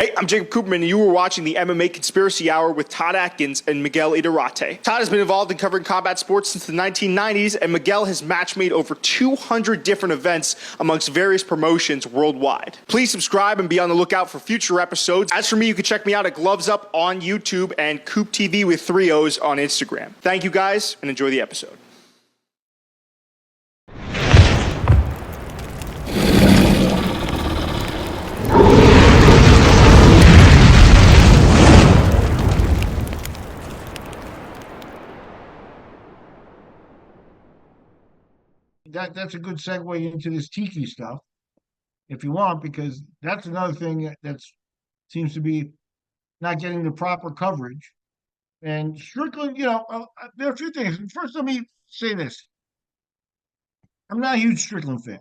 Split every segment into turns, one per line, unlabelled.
Hey, I'm Jacob Cooperman, and you were watching the MMA Conspiracy Hour with Todd Atkins and Miguel Iturrate. Todd has been involved in covering combat sports since the 1990s, and Miguel has match-made over 200 different events amongst various promotions worldwide. Please subscribe and be on the lookout for future episodes. As for me, you can check me out at Gloves Up on YouTube and Coop TV with 3 O's on Instagram. Thank you guys, and enjoy the episode.
That's a good segue into this Tiki stuff, if you want, because that's another thing that seems to be not getting the proper coverage. And Strickland, there are a few things. First, let me say this: I'm not a huge Strickland fan.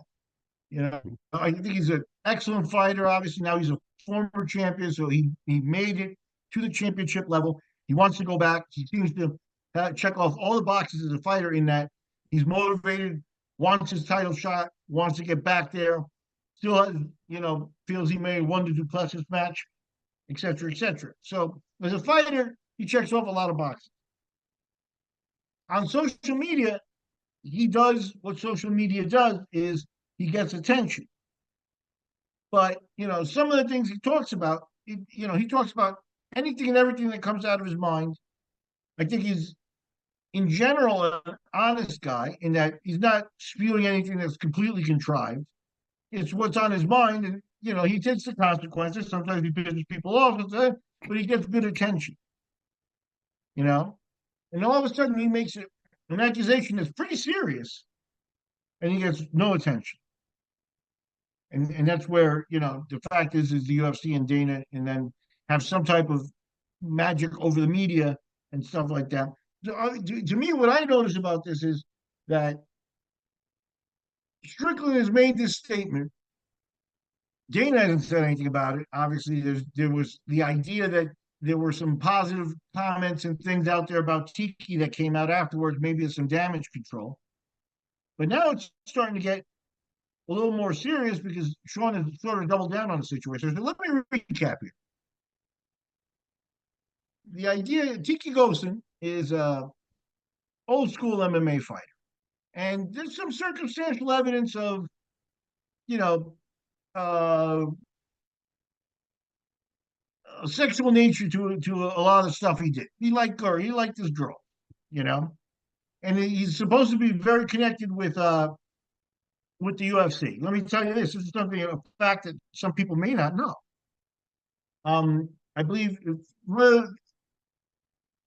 I think he's an excellent fighter. Obviously, now he's a former champion, so he made it to the championship level. He wants to go back. He seems to check off all the boxes as a fighter in that he's motivated, wants his title shot, wants to get back there, still has, feels he may have won the Duplessis match, et cetera, et cetera. So as a fighter, he checks off a lot of boxes. On social media, he does what social media does is he gets attention. But, some of the things he talks about, he talks about anything and everything that comes out of his mind. I think he's, in general, an honest guy in that he's not spewing anything that's completely contrived. It's what's on his mind, and he takes the consequences. Sometimes he pisses people off, but he gets good attention. And all of a sudden he makes an accusation that's pretty serious, and he gets no attention. And that's where the fact is the UFC and Dana, and then have some type of magic over the media and stuff like that. To me, what I notice about this is that Strickland has made this statement. Dana hasn't said anything about it. Obviously, there was the idea that there were some positive comments and things out there about Tiki that came out afterwards, maybe some damage control. But now it's starting to get a little more serious because Sean has sort of doubled down on the situation. So let me recap here. The idea, Tiki Ghosn is a old school MMA fighter. And there's some circumstantial evidence of, sexual nature to a lot of stuff he did. He liked her. He liked this girl, and he's supposed to be very connected with the UFC. Let me tell you this: this is a fact that some people may not know. I believe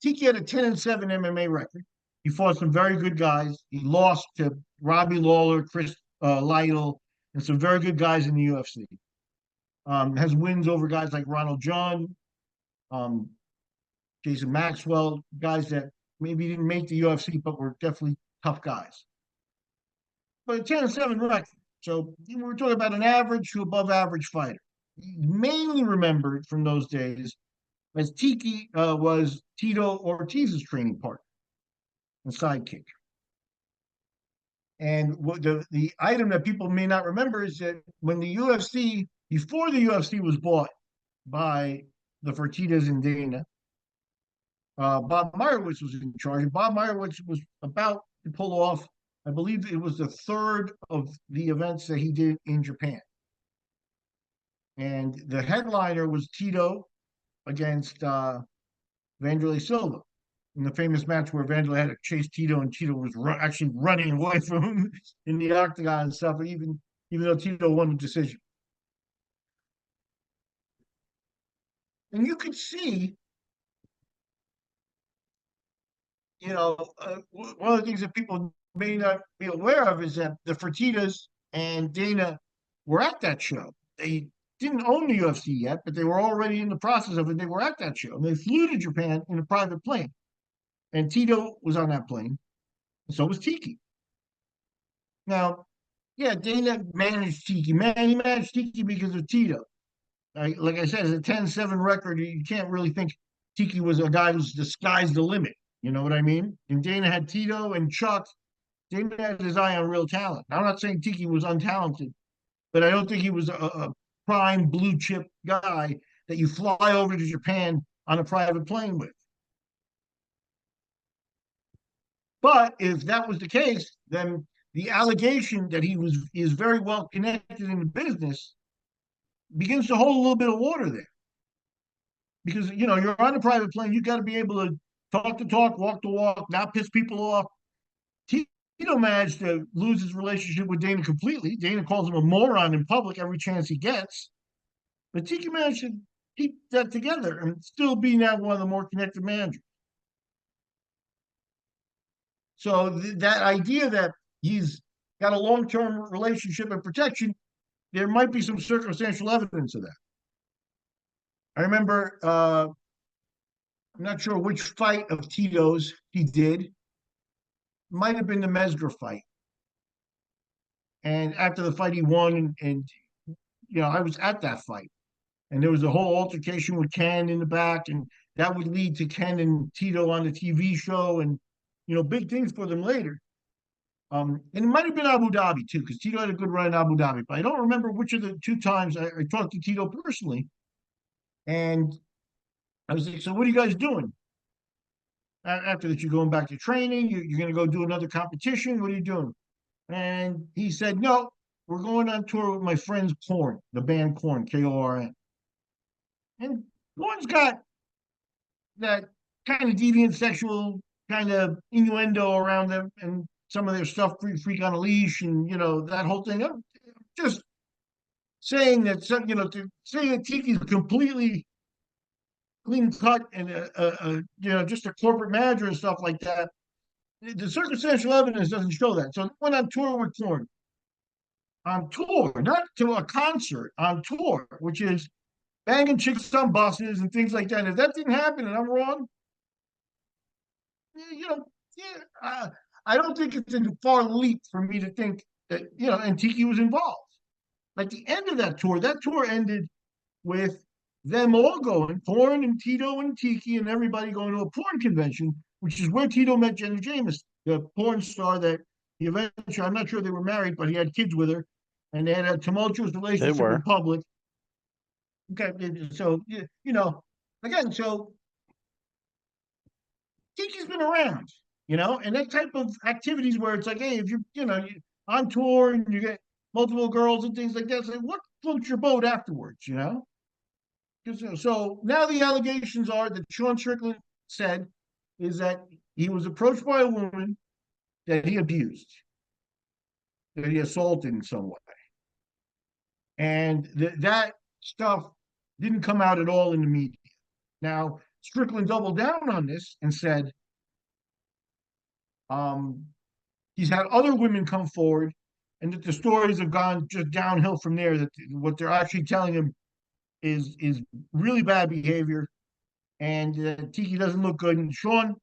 Tiki had a 10-7 MMA record. He fought some very good guys. He lost to Robbie Lawler, Chris Lytle, and some very good guys in the UFC. Has wins over guys like Ronald John, Jason Maxwell, guys that maybe didn't make the UFC, but were definitely tough guys. But a 10-7 record. So we're talking about an average to above average fighter. Mainly remembered from those days as Tiki was Tito Ortiz's training partner and sidekick. And the item that people may not remember is that when before the UFC was bought by the Fertittas and Dana, Bob Meyerowitz was in charge. And Bob Meyerowitz was about to pull off, I believe it was the third of the events that he did in Japan. And the headliner was Tito against Vanderlei Silva in the famous match where Vanderlei had to chase Tito, and Tito was actually running away from him in the octagon and stuff, even though Tito won the decision. And you could see, one of the things that people may not be aware of is that the Fertittas and Dana were at that show. They didn't own the UFC yet, but they were already in the process of it. They were at that show. And they flew to Japan in a private plane. And Tito was on that plane. And so was Tiki. Now, yeah, Dana managed Tiki. He managed Tiki because of Tito. Like I said, it's a 10-7 record. You can't really think Tiki was a guy who's the sky's the limit. You know what I mean? And Dana had Tito and Chuck. Dana had his eye on real talent. I'm not saying Tiki was untalented, but I don't think he was a prime blue chip guy that you fly over to Japan on a private plane with. But if that was the case, then the allegation that he was is very well connected in the business begins to hold a little bit of water there. Because you're on a private plane, you got to be able to talk the talk, walk the walk, not piss people off. Tito managed to lose his relationship with Dana completely. Dana calls him a moron in public every chance he gets. But Tiki managed to keep that together and still be now one of the more connected managers. So that idea that he's got a long-term relationship and protection, there might be some circumstantial evidence of that. I remember, I'm not sure which fight of Tito's he did. Might have been the Mesger fight. And after the fight, he won, and I was at that fight, and there was a whole altercation with Ken in the back, and that would lead to Ken and Tito on the TV show, and big things for them later. And it might have been Abu Dhabi too, because Tito had a good run in Abu Dhabi, but I don't remember which of the two times I talked to Tito personally. And I was like, "So what are you guys doing after that? You're going back to training? You're going to go do another competition? What are you doing?" And he said, "No, we're going on tour with my friends Korn, the band Korn, Korn." And Korn's got that kind of deviant sexual kind of innuendo around them and some of their stuff, Freak on a Leash, and that whole thing. I'm just saying that to say that Tiki's completely clean cut and just a corporate manager and stuff like that. The circumstantial evidence doesn't show that. So I went on tour with Korn. On tour, not to a concert, on tour, which is banging chicks on buses and things like that. And if that didn't happen and I'm wrong, I don't think it's a far leap for me to think that, and Tiki was involved. Like the end of that tour ended with them all going, Korn and Tito and Tiki and everybody going to a porn convention, which is where Tito met Jenna Jameson, the porn star that he eventually, I'm not sure they were married, but he had kids with her, and they had a tumultuous relationship in public. Okay, so, again, so Tiki's been around, and that type of activities where it's like, hey, if you're on tour and you get multiple girls and things like that, it's like, what floats your boat afterwards, So now the allegations are that Sean Strickland said is that he was approached by a woman that he abused, that he assaulted in some way. And that stuff didn't come out at all in the media. Now, Strickland doubled down on this and said he's had other women come forward and that the stories have gone just downhill from there, that what they're actually telling him is really bad behavior, and Tiki doesn't look good. And Sean,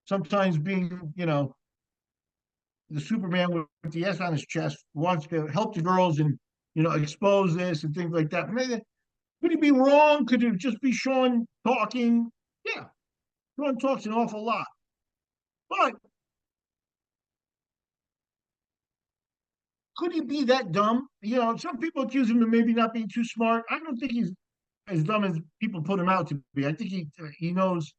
sometimes being, the Superman with the S on his chest, wants to help the girls and, expose this and things like that. Maybe, could he be wrong? Could it just be Sean talking? Yeah, Sean talks an awful lot. But could he be that dumb? Some people accuse him of maybe not being too smart. I don't think he's as dumb as people put him out to be. I think he knows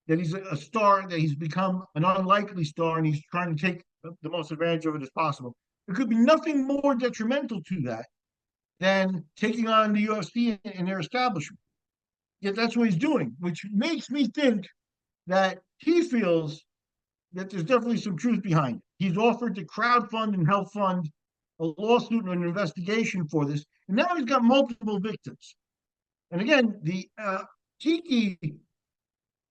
that he's a star, that he's become an unlikely star, and he's trying to take the most advantage of it as possible. There could be nothing more detrimental to that than taking on the UFC and their establishment. Yet that's what he's doing, which makes me think that he feels that there's definitely some truth behind it. He's offered to crowdfund and help fund a lawsuit and an investigation for this, and now he's got multiple victims. And again, the Tiki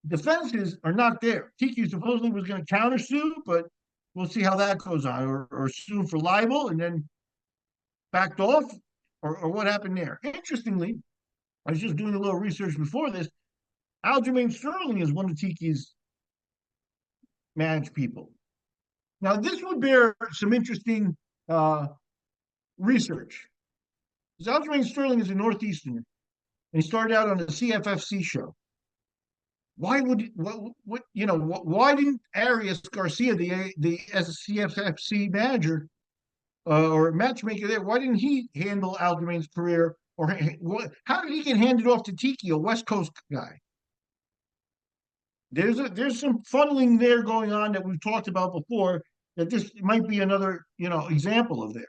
defenses are not there. Tiki supposedly was going to countersue, but we'll see how that goes on, or sue for libel and then backed off, or what happened there. Interestingly, I was just doing a little research before this. Aljamain Sterling is one of Tiki's managed people. Now, this would bear some interesting research. Aljamain Sterling is a Northeasterner, and he started out on a CFFC show. Why didn't Arias Garcia, the CFFC manager or matchmaker there, why didn't he handle Aljamain's career Or how did he get handed off to Tiki, a West Coast guy? There's some funneling there going on that we've talked about before. That this might be another example of there.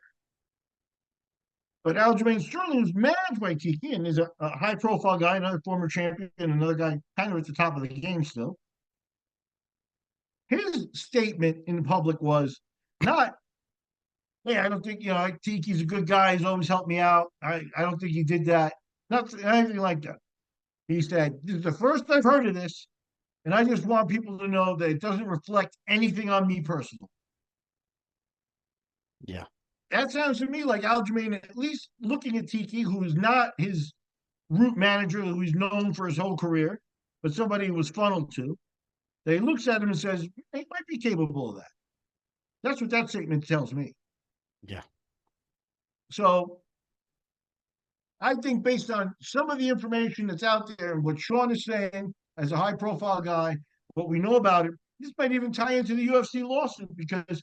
But Aljamain Sterling was managed by Tiki and is a high profile guy, another former champion, another guy kind of at the top of the game still. His statement in public was not, hey, I don't think, Tiki's a good guy. He's always helped me out. I don't think he did that. Not anything like that. He said, this is the first I've heard of this. And I just want people to know that it doesn't reflect anything on me personally.
Yeah.
That sounds to me like Aljamain, at least looking at Tiki, who is not his root manager, who he's known for his whole career, but somebody who was funneled to, that he looks at him and says, he might be capable of that. That's what that statement tells me.
Yeah.
So I think based on some of the information that's out there and what Sean is saying as a high profile guy, what we know about him, this might even tie into the UFC lawsuit, because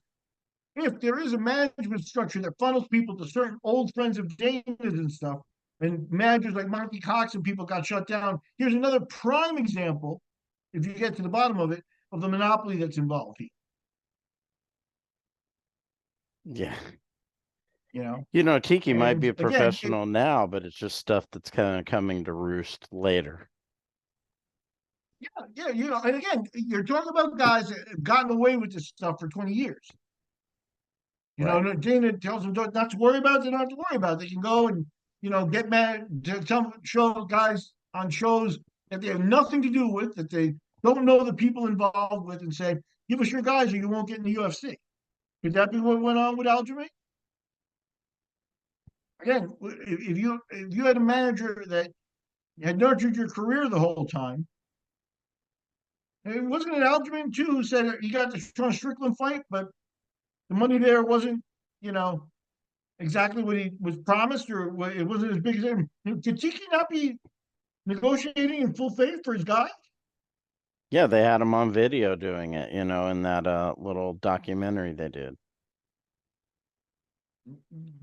if there is a management structure that funnels people to certain old friends of Dana's and stuff, and managers like Monty Cox and people got shut down, here's another prime example, if you get to the bottom of it, of the monopoly that's involved here.
Yeah. Tiki might be a professional now, but it's just stuff that's kind of coming to roost later.
Yeah, and again, you're talking about guys that have gotten away with this stuff for 20 years. Dana tells them not to worry about it. They don't have to worry about it. They can go and, get mad, show guys on shows that they have nothing to do with, that they don't know the people involved with, and say, give us your guys or you won't get in the UFC. Could that be what went on with Aljamain? Again, if you had a manager that had nurtured your career the whole time, and wasn't it Aljamain too who said he got the Sean Strickland fight, but the money there wasn't, exactly what he was promised, or it wasn't as big as him. Did Tiki not be negotiating in full faith for his guy?
Yeah, they had him on video doing it, in that little documentary they did.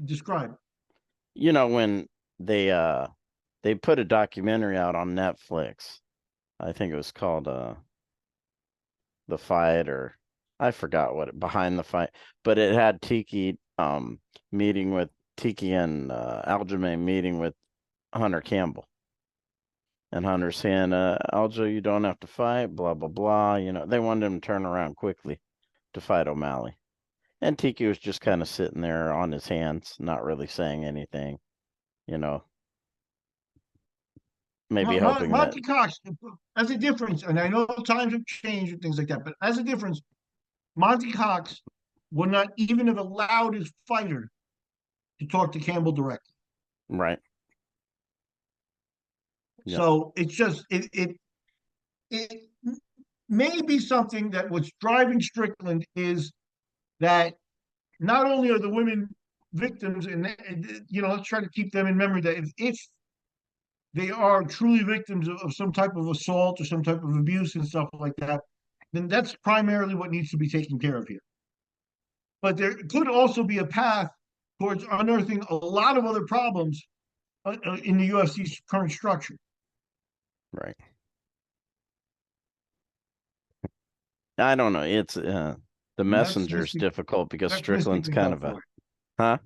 Describe.
When they put a documentary out on Netflix. I think it was called The Fight, or I forgot Behind the Fight, but it had Tiki meeting with Tiki and Aljamain meeting with Hunter Campbell. And Hunter saying, Aljo, you don't have to fight, blah, blah, blah. They wanted him to turn around quickly to fight O'Malley. And Tiki was just kind of sitting there on his hands, not really saying anything, maybe hoping
Monty
that...
Cox, as a difference, and I know times have changed and things like that, but as a difference, Monty Cox would not even have allowed his fighter to talk to Campbell directly.
Right.
Yep. So it's just it may be something that what's driving Strickland is that not only are the women victims, and let's try to keep them in memory that if they are truly victims of some type of assault or some type of abuse and stuff like that, then that's primarily what needs to be taken care of here. But there could also be a path towards unearthing a lot of other problems in the UFC's current structure.
Right. I don't know. It's the messenger's difficult because Strickland's kind of a... Huh?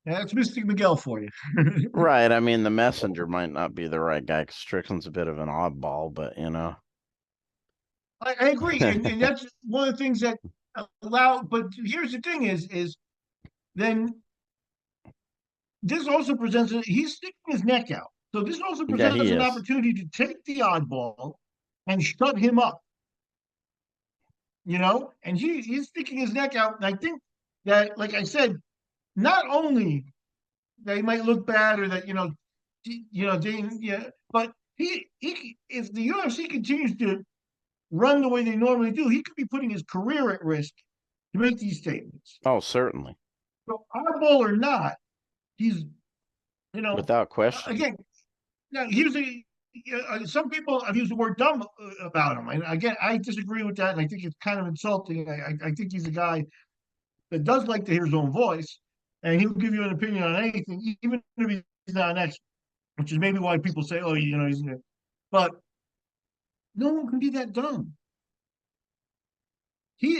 Yeah, that's Mystic Miguel for you.
Right. I mean, the messenger might not be the right guy because Strickland's a bit of an oddball, but
I agree. And that's one of the things that allow, but here's the thing is then this also presents, he's sticking his neck out. So this also presents an opportunity to take the oddball and shut him up. And he's sticking his neck out. And I think that, like I said, not only they might look bad or that, but he if the UFC continues to run the way they normally do, he could be putting his career at risk to make these statements.
Oh, certainly.
So oddball or not, he's,
without question.
Again, now here's some people have used the word dumb about him. And again, I disagree with that. And I think it's kind of insulting. I think he's a guy that does like to hear his own voice. and he'll give you an opinion on anything, even if he's not an expert, which is maybe why people say, "Oh, he's," but no one can be that dumb.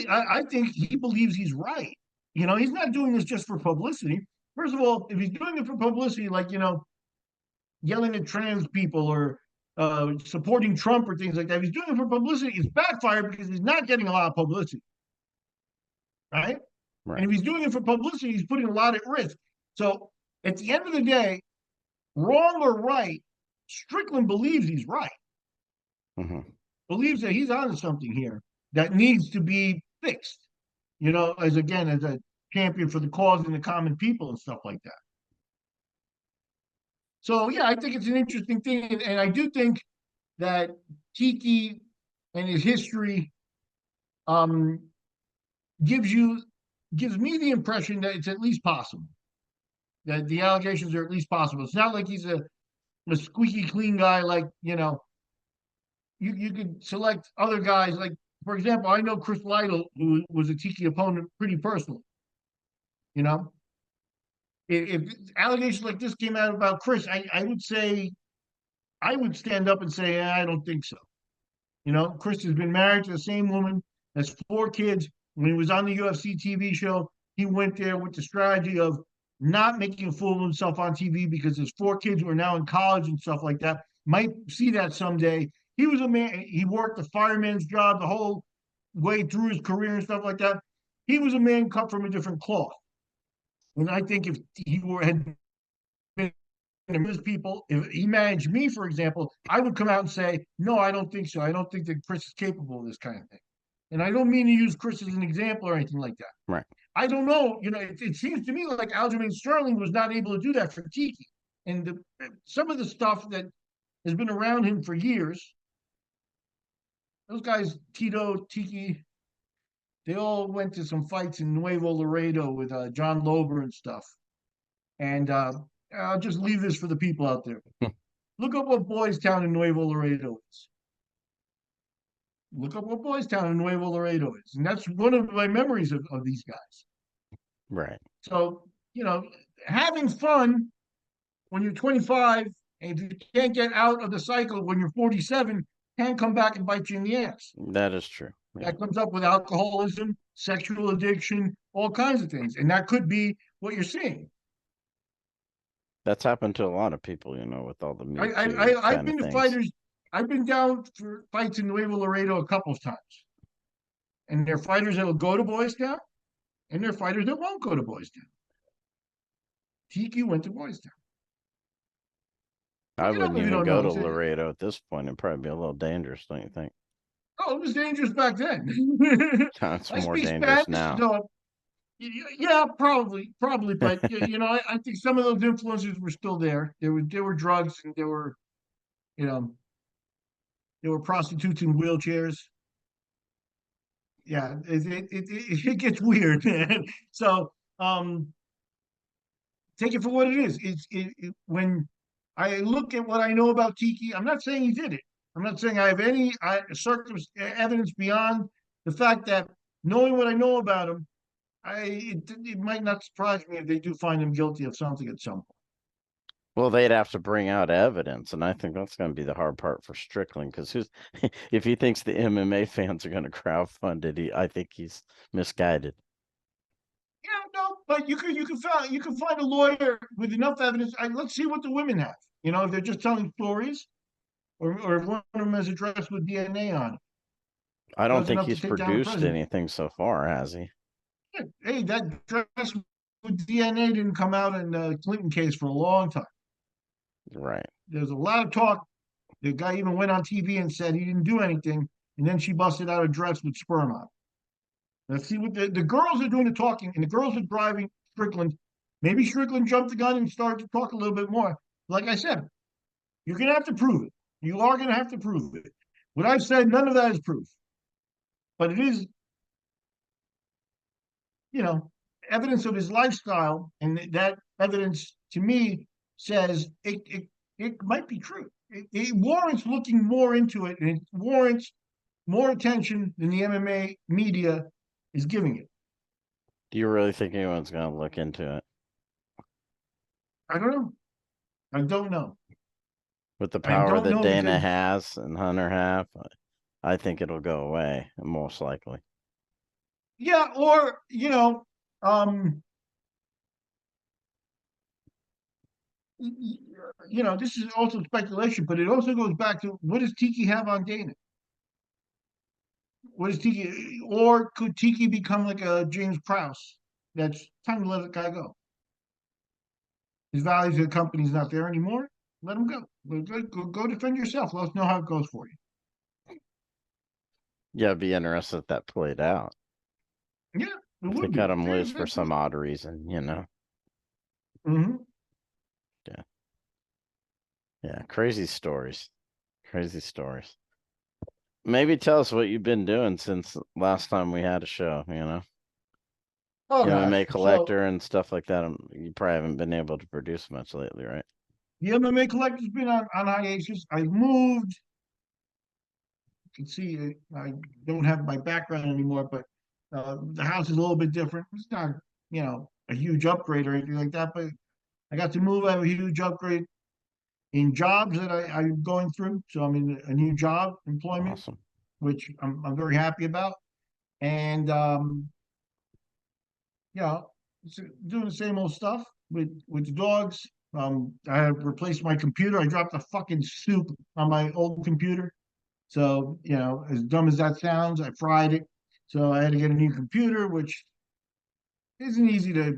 I think he believes he's right. He's not doing this just for publicity. First of all, if he's doing it for publicity, like, yelling at trans people or supporting Trump or things like that, if he's doing it for publicity, it's backfired because he's not getting a lot of publicity, right? And
Right.
if he's doing it for publicity, he's putting a lot at risk. So at the end of the day, wrong or right, Strickland believes he's right,
Hmm.
believes that he's onto something here that needs to be fixed, as a champion for the cause and the common people and stuff like that. So yeah, I think it's an interesting thing, and I do think that Tiki and his history um gives me the impression that it's at least possible, that the allegations are at least possible. It's not like he's a squeaky clean guy. Like, you could select other guys. Like, for example, I know Chris Lytle, who was a Tiki opponent pretty personally. You know, if allegations like this came out about Chris, I would say, I would stand up and say, I don't think so. Chris has been married to the same woman, has 4 kids. When he was on the UFC TV show, he went there with the strategy of not making a fool of himself on TV because his 4 kids were now in college and stuff like that. Might see that someday. He was a man, he worked a fireman's job the whole way through his career and stuff like that. He was a man cut from a different cloth. And I think if had been his people, if he managed me, for example, I would come out and say, no, I don't think so. I don't think that Chris is capable of this kind of thing. And I don't mean to use Chris as an example or anything like that.
Right.
I don't know. It seems to me like Aljamain Sterling was not able to do that for Tiki. And some of the stuff that has been around him for years, those guys, Tito, Tiki, they all went to some fights in Nuevo Laredo with John Lober and stuff. And I'll just leave this for the people out there. Look up what Boys Town in Nuevo Laredo is. Look up what Boys Town in Nuevo Laredo is. And that's one of my memories of these guys.
Right.
So, having fun when you're 25, and if you can't get out of the cycle when you're 47, can come back and bite you in the ass.
That is true. Yeah.
That comes up with alcoholism, sexual addiction, all kinds of things. And that could be what you're seeing.
That's happened to a lot of people, with all the Me Too
I've
kind
been
of
to
things.
fighters. I've been down for fights in Nuevo Laredo a couple of times. And there are fighters that will go to Boys Town, and there are fighters that won't go to Boys Town. Tiki went to Boys Town.
I
Look it up
wouldn't
if you
even
don't
go
know.
to Laredo at this point. It'd probably be a little dangerous, don't you think?
Oh, it was dangerous back then.
It's
I
more
speak
dangerous
Spanish,
now.
so yeah, probably, but I think some of those influences were still there. There were drugs, and you know, there were prostitutes in wheelchairs. Yeah, it gets weird, man. So, take it for what it is. When I look at what I know about Tiki, I'm not saying he did it. I'm not saying I have any evidence beyond the fact that, knowing what I know about him, it might not surprise me if they do find him guilty of something at some point.
Well, they'd have to bring out evidence, and I think that's going to be the hard part for Strickland, because if he thinks the MMA fans are going to crowdfund it, I think he's misguided.
Yeah, no, but you can find a lawyer with enough evidence. Let's see what the women have. If they're just telling stories, or if one of them has a dress with DNA on it.
I don't
That's
think
enough to
he's
take down the
produced
president.
anything so far, has he?
Yeah, hey, that dress with DNA didn't come out in the Clinton case for a long time.
Right.
There's a lot of talk. The guy even went on TV and said he didn't do anything, and then she busted out a dress with sperm on it. Let's see what the girls are doing the talking, and the girls are driving Strickland. Maybe Strickland jumped the gun and started to talk a little bit more. Like I said, you're going to have to prove it. You are going to have to prove it. What I've said, none of that is proof. But it is, evidence of his lifestyle, and that evidence, to me, says it might be true. It warrants looking more into it, and it warrants more attention than the MMA media is giving it.
Do you really think anyone's going to look into it?
I don't know. I don't know.
With the
I
power
don't
that
know
Dana
because
has and Hunter have, I think it'll go away, most likely.
yeah, or um, this is also speculation, but it also goes back to what does Tiki have on Dana? What is Tiki? Or could Tiki become like a James Krause? That's time to let the guy go. His value to the company's not there anymore. Let him go. Go defend yourself. Let us know how it goes for you.
Yeah, it'd be interesting if that played out.
Yeah, it
If they
would
cut
be.
him loose for some odd reason,
Mm-hmm.
Yeah. Yeah. Crazy stories. Crazy stories. Maybe tell us what you've been doing since last time we had a show,
Oh
MMA
gosh. So
collector and stuff like that. You probably haven't been able to produce much lately, right?
the MMA collector's been on hiatus. I moved. You can see I don't have my background anymore, but the house is a little bit different. It's not, a huge upgrade or anything like that, but I got to move. I have a huge upgrade in jobs that I'm going through. So I'm in a new job employment,
Awesome.
which I'm very happy about. And you know, doing the same old stuff with the dogs. I have replaced my computer. I dropped a fucking soup on my old computer. So, as dumb as that sounds, I fried it. So I had to get a new computer, which isn't easy to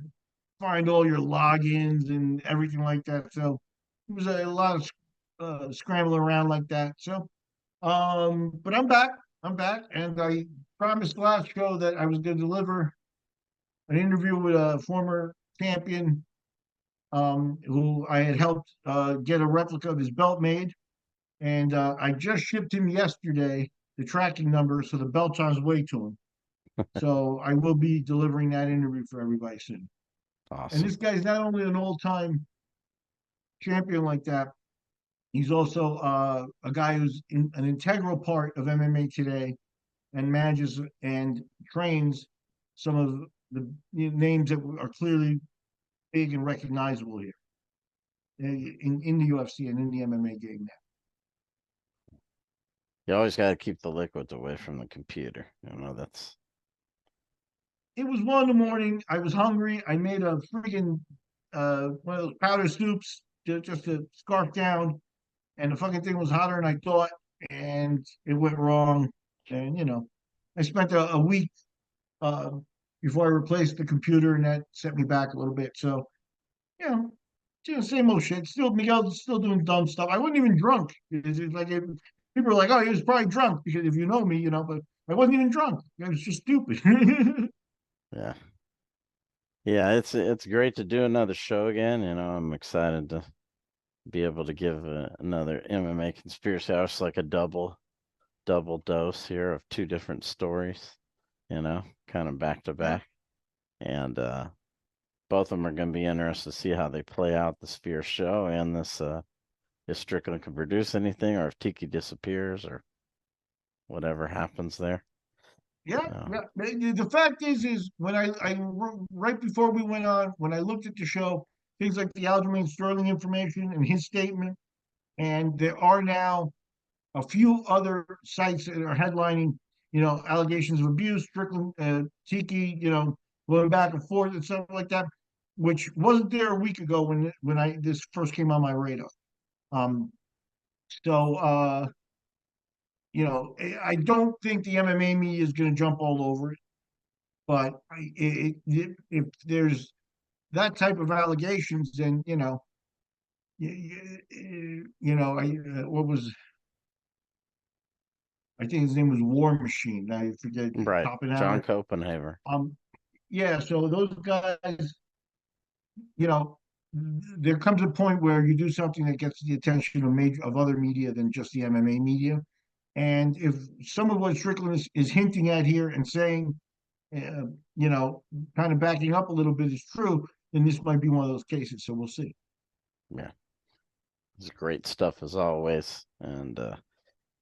find all your logins and everything like that. So it was a lot of scrambling around like that. So, but I'm back. I'm back, and I promised last show that I was going to deliver an interview with a former champion, who I had helped get a replica of his belt made, and I just shipped him yesterday the tracking number, so the belt's on its way to him. So I will be delivering that interview for everybody soon. And
Awesome.
this guy's not only an old-time champion like that, he's also a guy who's an integral part of MMA today and manages and trains some of the names that are clearly big and recognizable here in the UFC and in the MMA game now.
You always got to keep the liquids away from the computer. That's
It was 1 in the morning. I was hungry. I made a freaking one of those powder soups just to scarf down, and the fucking thing was hotter than I thought, and it went wrong. And I spent a week uh, before I replaced the computer, and that set me back a little bit. So you know, same old shit. Still, Miguel's still doing dumb stuff. I wasn't even drunk. It's like people are like, "Oh, he was probably drunk," because if you know me, but I wasn't even drunk. I was just stupid.
yeah. Yeah, it's great to do another show again. I'm excited to be able to give another MMA conspiracy hour. It's like a double dose here of two different stories, kind of back to
Yeah,
back. And both of them are going to be interested to see how they play out the Spear show and this if Strickland can produce anything or if Tiki disappears or whatever happens there.
yeah,
Uh,
yeah. The fact is when right before we went on, when I looked at the show, things like the Aljamain Sterling information and his statement, and there are now a few other sites that are headlining, allegations of abuse, Strickland, Tiki, going back and forth and stuff like that, which wasn't there a week ago when I this first came on my radar. Um, so I don't think the MMA media is going to jump all over it, but if there's that type of allegations, then what was I think his name was War Machine. I forget
right. John
Oppenheimer.
Copenhaver.
Um, yeah, so those guys, you know, there comes a point where you do something that gets the attention of other media than just the MMA media. And if some of what Strickland is hinting at here and saying, uh, you know, kind of backing up a little bit is true, then this might be one of those cases. So we'll see.
Yeah. It's great stuff as always. And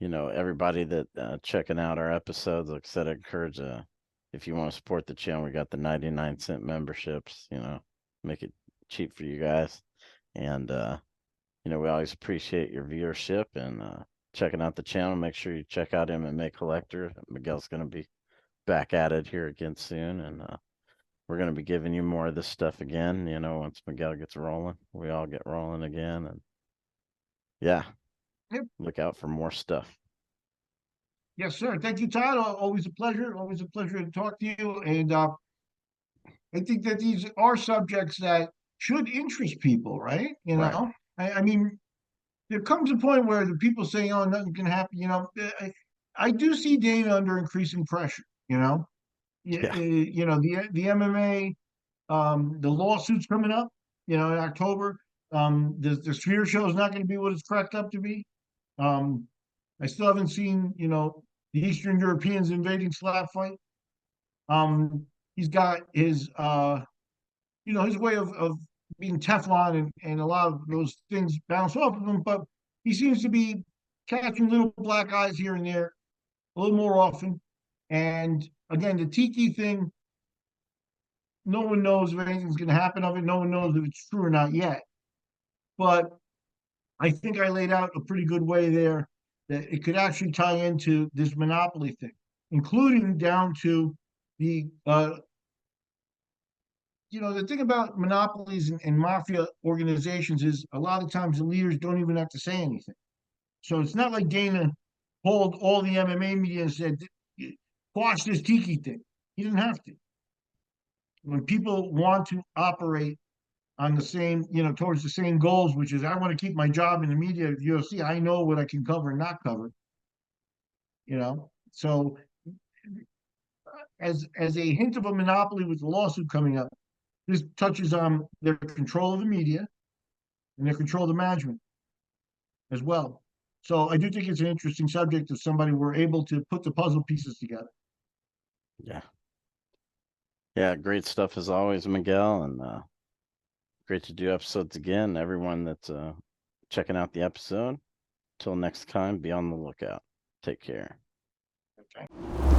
everybody that checking out our episodes, like I said, I encourage if you want to support the channel, we got the 99-cent memberships, make it cheap for you guys. And we always appreciate your viewership and checking out the channel. Make sure you check out MMA Collector. Miguel's going to be back at it here again soon, and we're going to be giving you more of this stuff again. Once Miguel gets rolling, we all get rolling again, and yeah,
Yep.
look out for more stuff.
Yes, sir. Thank you, Todd. Always a pleasure. Always a pleasure to talk to you. And I think that these are subjects that should interest people, right?
Right.
I mean, there comes a point where the people saying, "Oh, nothing can happen." I do see Dana under increasing pressure.
Yeah.
The MMA, the lawsuits coming up. In October. The Sphere show is not going to be what it's cracked up to be. I still haven't seen, the Eastern Europeans invading slap fight. He's got his way of being Teflon and a lot of those things bounce off of him, but he seems to be catching little black eyes here and there a little more often. And again, the Tiki thing, no one knows if anything's going to happen of it. No one knows if it's true or not yet. But I think I laid out a pretty good way there that it could actually tie into this monopoly thing, including down to the the thing about monopolies and mafia organizations is a lot of times the leaders don't even have to say anything. So it's not like Dana pulled all the MMA media and said, "Quash this Tiki thing." He didn't have to. When people want to operate on the same, towards the same goals, which is I want to keep my job in the media of UFC. I know what I can cover and not cover. So as a hint of a monopoly with the lawsuit coming up, this touches on their control of the media and their control of the management as well. So I do think it's an interesting subject if somebody were able to put the puzzle pieces together.
Yeah. Yeah, great stuff as always, Miguel, and great to do episodes again. Everyone that's checking out the episode. Till next time, be on the lookout. Take care.
Okay.